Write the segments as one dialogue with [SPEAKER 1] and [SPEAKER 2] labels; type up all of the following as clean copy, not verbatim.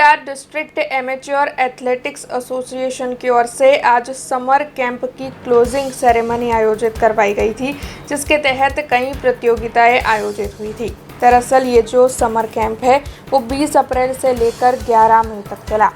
[SPEAKER 1] Baroda district amateur athletics association की ओर से आज समर कैंप की क्लोजिंग सेरेमनी आयोजित करवाई गई थी, जिसके तहत कई प्रतियोगिताएं आयोजित हुई थी। दरअसल ये जो समर कैंप है वो 20 अप्रैल से लेकर 11 मई तक चला।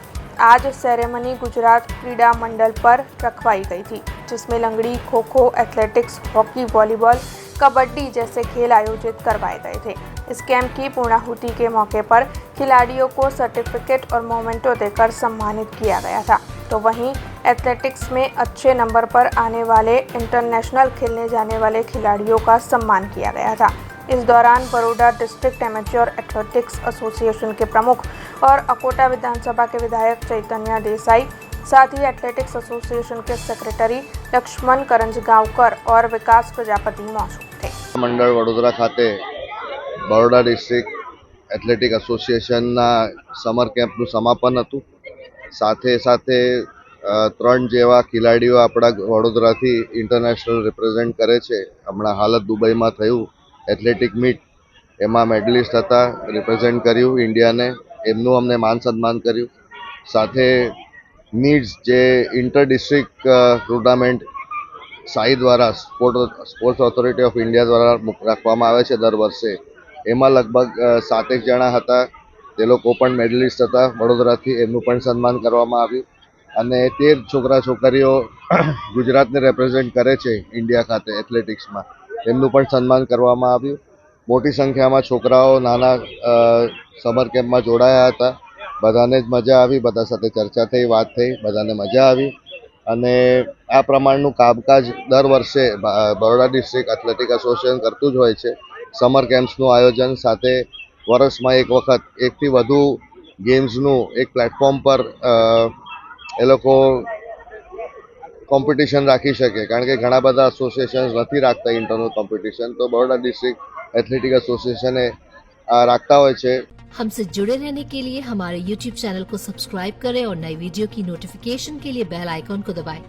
[SPEAKER 1] आज सेरेमनी गुजरात क्रीड़ा मंडल पर रखवाई गई थी, जिसमें लंगड़ी, kho kho, athletics, hockey, volleyball, kabaddi जैसे खेल आयोजित करवाए गए थे। इस कैंप की पूर्णाहुति के मौके पर खिलाड़ियों को सर्टिफिकेट और मोमेंटो देकर सम्मानित किया गया था। तो वहीं एथलेटिक्स में अच्छे नंबर पर आने वाले इंटरनेशनल खेलने जाने वाले खिलाड़ियों का सम्मान किया गया था। इस दौरान Baroda district amateur athletics association के प्रमुख और अकोटा विधानसभा के विधायक चैतन्य देसाई, साथ ही एथलेटिक्स एसोसिएशन के सेक्रेटरी लक्ष्मण करंजगांवकर और विकास प्रजापति मौजूद थे।
[SPEAKER 2] मंडल वडोदरा खाते बड़ौदा डिस्ट्रिक्ट एथलेटिक एसोसिएशनना समर केम्पનું સમાપન હતું। સાથે સાથે 3 જેવા ખેલાડીઓ આપણા વડોદરાથી ઇન્ટરનેશનલ રિપ્રેઝેન્ટ કરે છે। હમણાં હાલ દુબઈમાં થયું એથ્લેટિક મીટ, એમાં મેડલિસ્ટ હતા, રિપ્રેઝેન્ટ કર્યું ઇન્ડિયાને, એમનું અમને માન સન્માન કર્યું। સાથે નીડ્સ જે ઇન્ટર ડિસ્ટ્રિક્ટ ટુર્નામેન્ટ સાઈ દ્વારા સ્પોર્ટ્સ ઓથોરિટી ઓફ ઇન્ડિયા દ્વારા રાખવામાં આવે છે દર વર્ષે, એમાં લગભગ 7 જણા હતા, તે લોકો પણ મેડલિસ્ટ હતા વડોદરાથી, એમનું પણ સન્માન કરવામાં આવ્યું। અને 13 છોકરા છોકરીઓ ગુજરાતને રિપ્રેઝેન્ટ કરે છે ઇન્ડિયા ખાતે એથ્લેટિક્સમાં, એમનું પણ સન્માન કરવામાં આવ્યું। મોટી સંખ્યામાં છોકરાઓ નાના સમર કેમ્પમાં જોડાયા હતા। બધાને જ મજા આવી, બધા સાથે ચર્ચા થઈ, વાત થઈ, બધાને મજા આવી। અને આ પ્રમાણનું કામકાજ દર વર્ષે બરોડા ડિસ્ટ્રિક્ટ એથ્લેટિક એસોસિએશન કરતું જ હોય છે। સમર કેમ્પ્સનું આયોજન, સાથે વર્ષમાં એક વખત એકથી વધુ ગેમ્સનું એક પ્લેટફોર્મ પર એ લોકો કોમ્પિટિશન રાખી શકે, કારણ કે ઘણા બધા એસોસિએશન્સ નથી રાખતા ઇન્ટરનલ કોમ્પિટિશન, તો બરોડા डिस्ट्रिक्ट एथलेटिक एसोसिएशन રાખતા હોય છે।
[SPEAKER 3] हमसे जुड़े रहने के लिए हमारे YouTube चैनल को सब्सक्राइब करें और नई वीडियो की नोटिफिकेशन के लिए बेल आइकॉन को दबाएं।